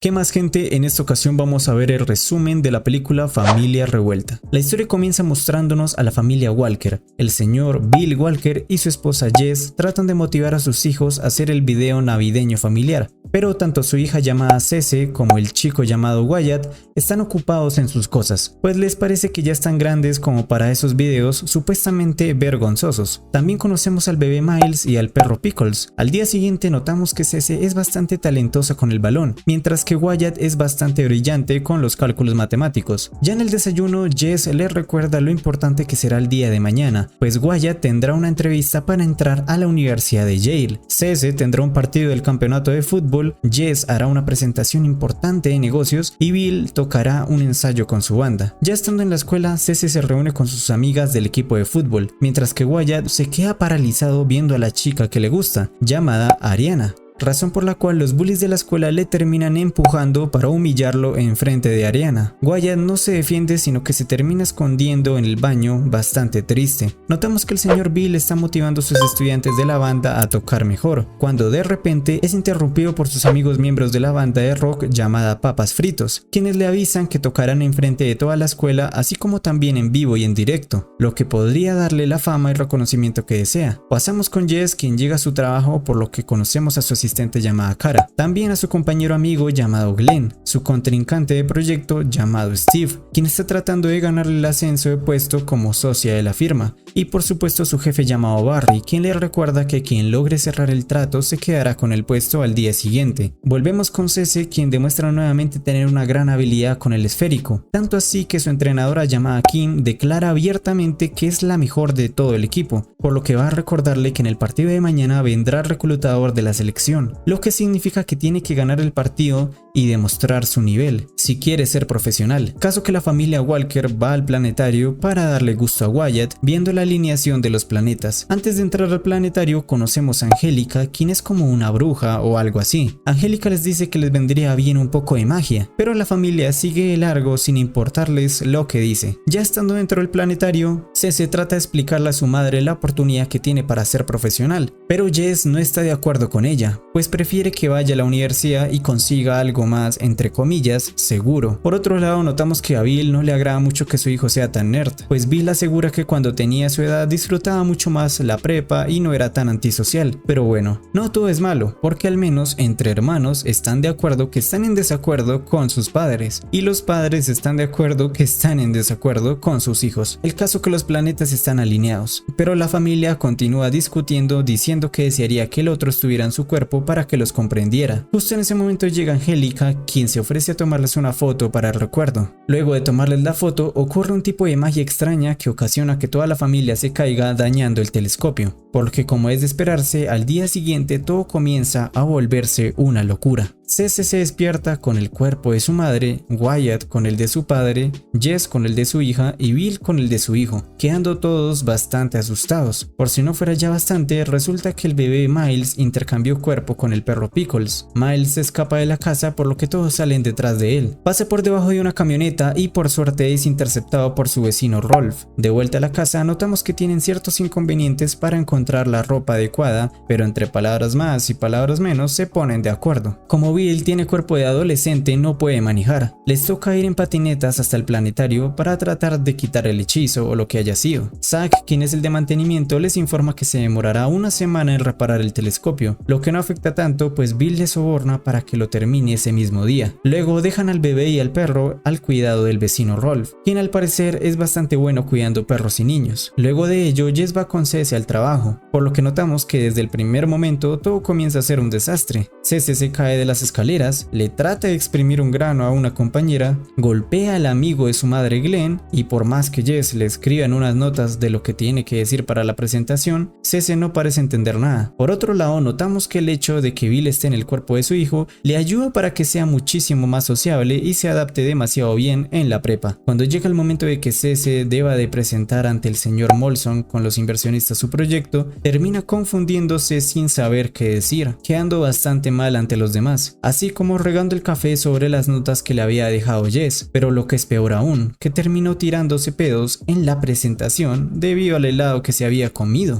¿Qué más, gente? En esta ocasión vamos a ver el resumen de la película Familia Revuelta. La historia comienza mostrándonos a la familia Walker. El señor Bill Walker y su esposa Jess tratan de motivar a sus hijos a hacer el video navideño familiar, pero tanto su hija llamada Cece como el chico llamado Wyatt están ocupados en sus cosas, pues les parece que ya están grandes como para esos videos supuestamente vergonzosos. También conocemos al bebé Miles y al perro Pickles. Al día siguiente notamos que Cece es bastante talentosa con el balón, mientras que Wyatt es bastante brillante con los cálculos matemáticos. Ya en el desayuno, Jess les recuerda lo importante que será el día de mañana, pues Wyatt tendrá una entrevista para entrar a la Universidad de Yale. Cece tendrá un partido del campeonato de fútbol, Jess hará una presentación importante de negocios y Bill tocará un ensayo con su banda. Ya estando en la escuela, Cece se reúne con sus amigas del equipo de fútbol, mientras que Wyatt se queda paralizado viendo a la chica que le gusta, llamada Ariana, razón por la cual los bullies de la escuela le terminan empujando para humillarlo en frente de Ariana. Wyatt no se defiende, sino que se termina escondiendo en el baño, bastante triste. Notamos que el señor Bill está motivando a sus estudiantes de la banda a tocar mejor, cuando de repente es interrumpido por sus amigos miembros de la banda de rock llamada Papas Fritos, quienes le avisan que tocarán en frente de toda la escuela, así como también en vivo y en directo, lo que podría darle la fama y reconocimiento que desea. Pasamos con Jess, quien llega a su trabajo, por lo que conocemos a su asistente llamada Cara, también a su compañero amigo llamado Glenn, su contrincante de proyecto llamado Steve, quien está tratando de ganarle el ascenso de puesto como socia de la firma, y por supuesto su jefe llamado Barry, quien le recuerda que quien logre cerrar el trato se quedará con el puesto al día siguiente. Volvemos con Cece, quien demuestra nuevamente tener una gran habilidad con el esférico, tanto así que su entrenadora llamada Kim declara abiertamente que es la mejor de todo el equipo, por lo que va a recordarle que en el partido de mañana vendrá el reclutador de la selección, lo que significa que tiene que ganar el partido y demostrar su nivel si quiere ser profesional. Caso que la familia Walker va al planetario para darle gusto a Wyatt viendo la alineación de los planetas. Antes de entrar al planetario conocemos a Angélica, quien es como una bruja o algo así. Angélica les dice que les vendría bien un poco de magia, pero la familia sigue de largo sin importarles lo que dice. Ya estando dentro del planetario, Cece trata de explicarle a su madre la oportunidad que tiene para ser profesional, pero Jess no está de acuerdo con ella, pues prefiere que vaya a la universidad y consiga algo más, entre comillas, seguro. Por otro lado, notamos que a Bill no le agrada mucho que su hijo sea tan nerd, pues Bill asegura que cuando tenía su edad disfrutaba mucho más la prepa y no era tan antisocial. Pero bueno, no todo es malo, porque al menos entre hermanos están de acuerdo que están en desacuerdo con sus padres, y los padres están de acuerdo que están en desacuerdo con sus hijos. El caso que los planetas están alineados, pero la familia continúa discutiendo, diciendo que desearía que el otro estuviera en su cuerpo para que los comprendiera. Justo en ese momento llega Angélica, quien se ofrece a tomarles una foto para el recuerdo. Luego de tomarles la foto, ocurre un tipo de magia extraña que ocasiona que toda la familia se caiga dañando el telescopio, por lo que, como es de esperarse, al día siguiente todo comienza a volverse una locura. Cece se despierta con el cuerpo de su madre, Wyatt con el de su padre, Jess con el de su hija y Bill con el de su hijo, quedando todos bastante asustados. Por si no fuera ya bastante, resulta que el bebé Miles intercambió cuerpo con el perro Pickles. Miles se escapa de la casa, por lo que todos salen detrás de él. Pasa por debajo de una camioneta y por suerte es interceptado por su vecino Rolf. De vuelta a la casa, notamos que tienen ciertos inconvenientes para encontrar la ropa adecuada, pero entre palabras más y palabras menos se ponen de acuerdo. Como Bill tiene cuerpo de adolescente, no puede manejar. Les toca ir en patinetas hasta el planetario para tratar de quitar el hechizo o lo que haya sido. Zack, quien es el de mantenimiento, les informa que se demorará una semana en reparar el telescopio, lo que no afecta tanto, pues Bill les soborna para que lo termine ese mismo día. Luego dejan al bebé y al perro al cuidado del vecino Rolf, quien al parecer es bastante bueno cuidando perros y niños. Luego de ello, Jess va con Cece al trabajo, por lo que notamos que desde el primer momento todo comienza a ser un desastre. Cece se cae de las escaleras, le trata de exprimir un grano a una compañera, golpea al amigo de su madre Glenn, y por más que Jess le escriba en unas notas de lo que tiene que decir para la presentación, Cece no parece entender nada. Por otro lado, notamos que el hecho de que Bill esté en el cuerpo de su hijo le ayuda para que sea muchísimo más sociable y se adapte demasiado bien en la prepa. Cuando llega el momento de que Cece deba de presentar ante el señor Molson con los inversionistas su proyecto, termina confundiéndose sin saber qué decir, quedando bastante mal ante los demás, así como regando el café sobre las notas que le había dejado Jess, pero lo que es peor aún, que terminó tirándose pedos en la presentación debido al helado que se había comido.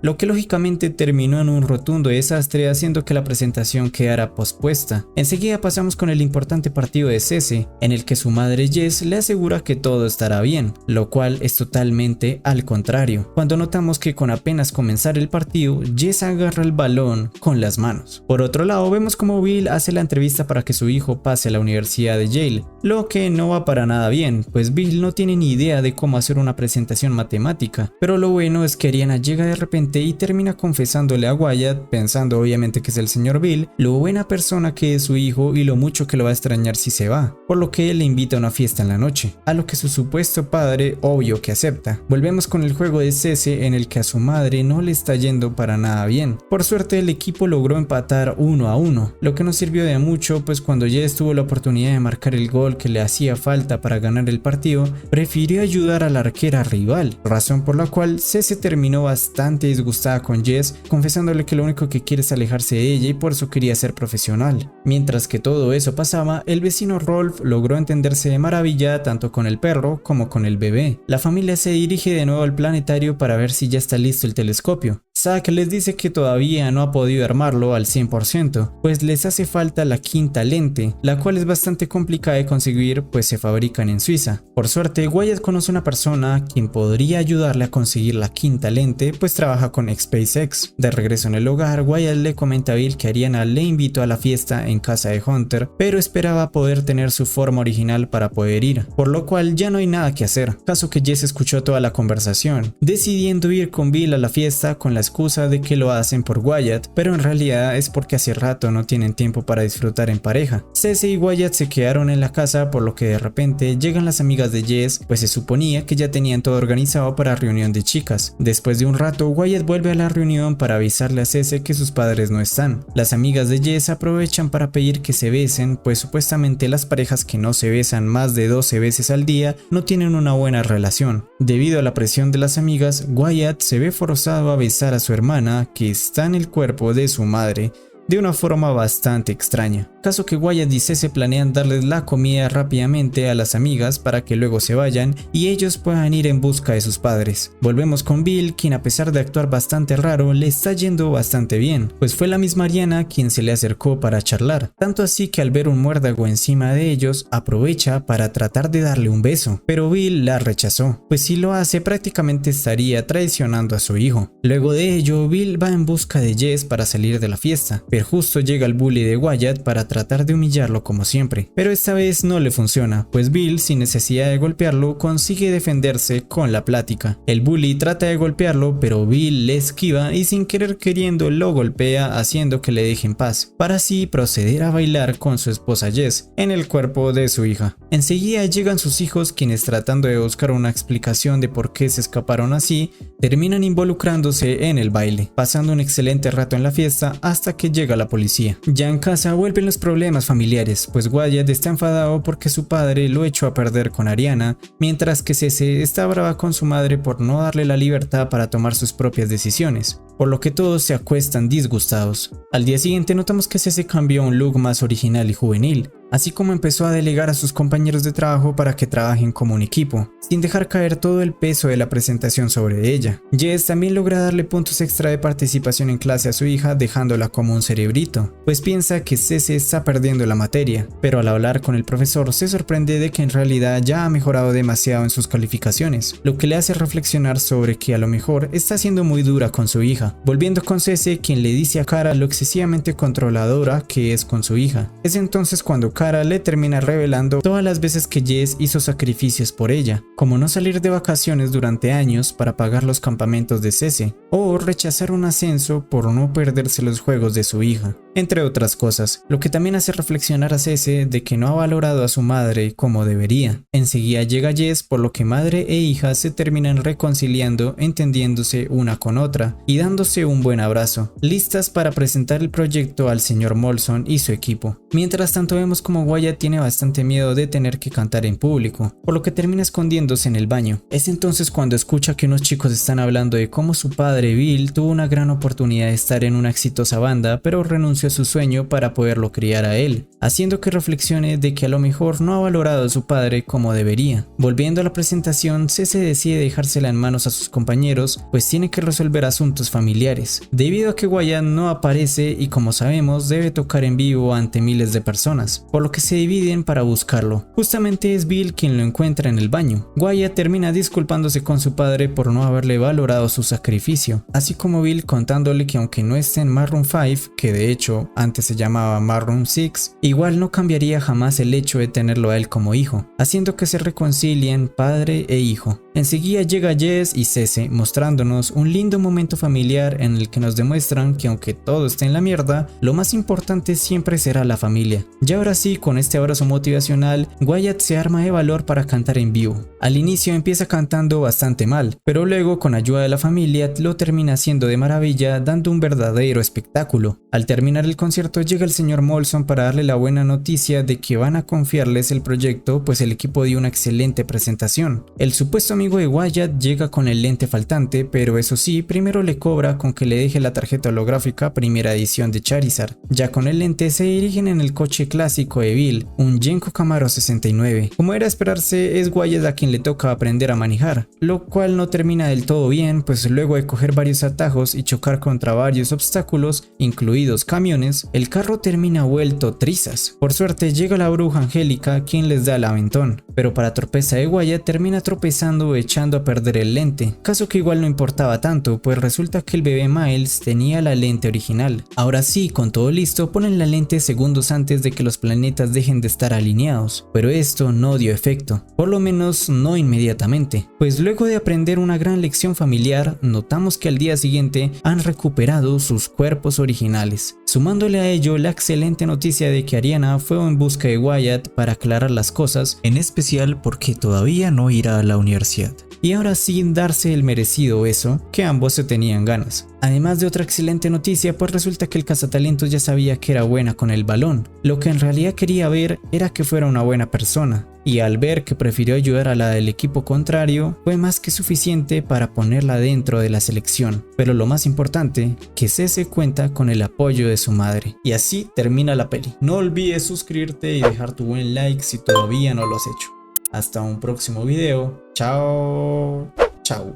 lo que lógicamente terminó en un rotundo desastre, haciendo que la presentación quedara pospuesta. Enseguida pasamos con el importante partido de Cece, en el que su madre Jess le asegura que todo estará bien, lo cual es totalmente al contrario, cuando notamos que con apenas comenzar el partido, Jess agarra el balón con las manos. Por otro lado, vemos como Bill hace la entrevista para que su hijo pase a la universidad de Yale, lo que no va para nada bien, pues Bill no tiene ni idea de cómo hacer una presentación matemática, pero lo bueno es que Ariana llega de repente y termina confesándole a Wyatt, pensando obviamente que es el señor Bill, lo buena persona que es su hijo y lo mucho que lo va a extrañar si se va, por lo que él le invita a una fiesta en la noche, a lo que su supuesto padre obvio que acepta. Volvemos con el juego de Cece en el que a su madre no le está yendo para nada bien. Por suerte el equipo logró empatar 1-1, lo que no sirvió de mucho, pues cuando Jess tuvo la oportunidad de marcar el gol que le hacía falta para ganar el partido, prefirió ayudar a la arquera rival, razón por la cual Cece terminó bastante disgustada con Jess, confesándole que lo único que quiere es alejarse de ella y por eso quería ser profesional. Mientras que todo eso pasaba, el vecino Rolf logró entenderse de maravilla tanto con el perro como con el bebé. La familia se dirige de nuevo al planetario para ver si ya está listo el telescopio. Zack les dice que todavía no ha podido armarlo al 100%, pues les hace falta la quinta lente, la cual es bastante complicada de conseguir pues se fabrican en Suiza. Por suerte, Wyatt conoce una persona quien podría ayudarle a conseguir la quinta lente, pues trabaja con SpaceX. De regreso en el hogar, Wyatt le comenta a Bill que Ariana le invitó a la fiesta en casa de Hunter, pero esperaba poder tener su forma original para poder ir, por lo cual ya no hay nada que hacer, caso que Jess escuchó toda la conversación, decidiendo ir con Bill a la fiesta con la excusa de que lo hacen por Wyatt, pero en realidad es porque hace rato no tienen tiempo para disfrutar en pareja. Cece y Wyatt se quedaron en la casa, por lo que de repente llegan las amigas de Jess, pues se suponía que ya tenían todo organizado para reunión de chicas. Después de un rato, Wyatt vuelve a la reunión para avisarle a Cece que sus padres no están. Las amigas de Jess aprovechan para pedir que se besen, pues supuestamente las parejas que no se besan más de 12 veces al día no tienen una buena relación. Debido a la presión de las amigas, Wyatt se ve forzado a besar a su hermana, que está en el cuerpo de su madre, de una forma bastante extraña. Caso que Wyatt y Cece planean darles la comida rápidamente a las amigas para que luego se vayan y ellos puedan ir en busca de sus padres. Volvemos con Bill, quien a pesar de actuar bastante raro le está yendo bastante bien, pues fue la misma Ariana quien se le acercó para charlar, tanto así que al ver un muérdago encima de ellos aprovecha para tratar de darle un beso, pero Bill la rechazó, pues si lo hace prácticamente estaría traicionando a su hijo. Luego de ello, Bill va en busca de Jess para salir de la fiesta, pero justo llega el bully de Wyatt para tratar de humillarlo como siempre, pero esta vez no le funciona, pues Bill, sin necesidad de golpearlo, consigue defenderse con la plática. El bully trata de golpearlo, pero Bill le esquiva y sin querer queriendo lo golpea, haciendo que le deje en paz, para así proceder a bailar con su esposa Jess en el cuerpo de su hija. Enseguida llegan sus hijos, quienes tratando de buscar una explicación de por qué se escaparon así, terminan involucrándose en el baile, pasando un excelente rato en la fiesta hasta que llega la policía. Ya en casa vuelven los problemas familiares, pues Wyatt está enfadado porque su padre lo echó a perder con Ariana, mientras que Cece está brava con su madre por no darle la libertad para tomar sus propias decisiones, por lo que todos se acuestan disgustados. Al día siguiente notamos que Cece cambió a un look más original y juvenil, así como empezó a delegar a sus compañeros de trabajo para que trabajen como un equipo, sin dejar caer todo el peso de la presentación sobre ella. Jess también logra darle puntos extra de participación en clase a su hija, dejándola como un cerebrito, pues piensa que Cece está perdiendo la materia, pero al hablar con el profesor se sorprende de que en realidad ya ha mejorado demasiado en sus calificaciones, lo que le hace reflexionar sobre que a lo mejor está siendo muy dura con su hija. Volviendo con Cece, quien le dice a Kara lo excesivamente controladora que es con su hija. Es entonces cuando Kara le termina revelando todas las veces que Jess hizo sacrificios por ella, como no salir de vacaciones durante años para pagar los campamentos de Cece, o rechazar un ascenso por no perderse los juegos de su hija, entre otras cosas, lo que también hace reflexionar a Cece de que no ha valorado a su madre como debería. Enseguida llega Jess, por lo que madre e hija se terminan reconciliando, entendiéndose una con otra y dándose un buen abrazo, listas para presentar el proyecto al señor Molson y su equipo. Mientras tanto vemos como Wyatt tiene bastante miedo de tener que cantar en público, por lo que termina escondiéndose en el baño. Es entonces cuando escucha que unos chicos están hablando de cómo su padre Bill tuvo una gran oportunidad de estar en una exitosa banda, pero renunció a su sueño para poderlo criar a él, haciendo que reflexione de que a lo mejor no ha valorado a su padre como debería. Volviendo a la presentación, Cece decide dejársela en manos a sus compañeros, pues tiene que resolver asuntos familiares, debido a que Wyatt no aparece y, como sabemos, debe tocar en vivo ante miles de personas, por lo que se dividen para buscarlo. Justamente es Bill quien lo encuentra en el baño. Wyatt termina disculpándose con su padre por no haberle valorado su sacrificio, así como Bill contándole que aunque no esté en Maroon 5, que de hecho antes se llamaba Maroon 6, igual no cambiaría jamás el hecho de tenerlo a él como hijo, haciendo que se reconcilien padre e hijo. Enseguida llega Jess y Cece mostrándonos un lindo momento familiar en el que nos demuestran que aunque todo esté en la mierda, lo más importante siempre será la familia. Y ahora sí, con este abrazo motivacional, Wyatt se arma de valor para cantar en vivo. Al inicio empieza cantando bastante mal, pero luego con ayuda de la familia lo termina haciendo de maravilla, dando un verdadero espectáculo. Al terminar el concierto llega el señor Molson para darle la buena noticia de que van a confiarles el proyecto, pues el equipo dio una excelente presentación. El supuesto amigo de Wyatt llega con el lente faltante, pero eso sí, primero le cobra con que le deje la tarjeta holográfica primera edición de Charizard. Ya con el lente se dirigen en el coche clásico de Bill, un Genko Camaro 69. Como era esperarse, es Wyatt a quien le toca aprender a manejar, lo cual no termina del todo bien, pues luego de coger varios atajos y chocar contra varios obstáculos, incluidos camiones, el carro termina vuelto trizas. Por suerte llega la bruja Angélica, quien les da el aventón, pero para torpeza de Wyatt termina tropezando echando a perder el lente, caso que igual no importaba tanto, pues resulta que el bebé Miles tenía la lente original. Ahora sí, con todo listo, ponen la lente segundos antes de que los planetas dejen de estar alineados, pero esto no dio efecto, por lo menos no inmediatamente, pues luego de aprender una gran lección familiar, notamos que al día siguiente han recuperado sus cuerpos originales. Sumándole a ello la excelente noticia de que Ariana fue en busca de Wyatt para aclarar las cosas, en especial porque todavía no irá a la universidad. Y ahora sí darse el merecido beso que ambos se tenían ganas. Además de otra excelente noticia, pues resulta que el cazatalentos ya sabía que era buena con el balón. Lo que en realidad quería ver era que fuera una buena persona, y al ver que prefirió ayudar a la del equipo contrario, fue más que suficiente para ponerla dentro de la selección. Pero lo más importante, que Cece cuenta con el apoyo de su madre. Y así termina la peli. No olvides suscribirte y dejar tu buen like si todavía no lo has hecho. Hasta un próximo video. Chao. Chao.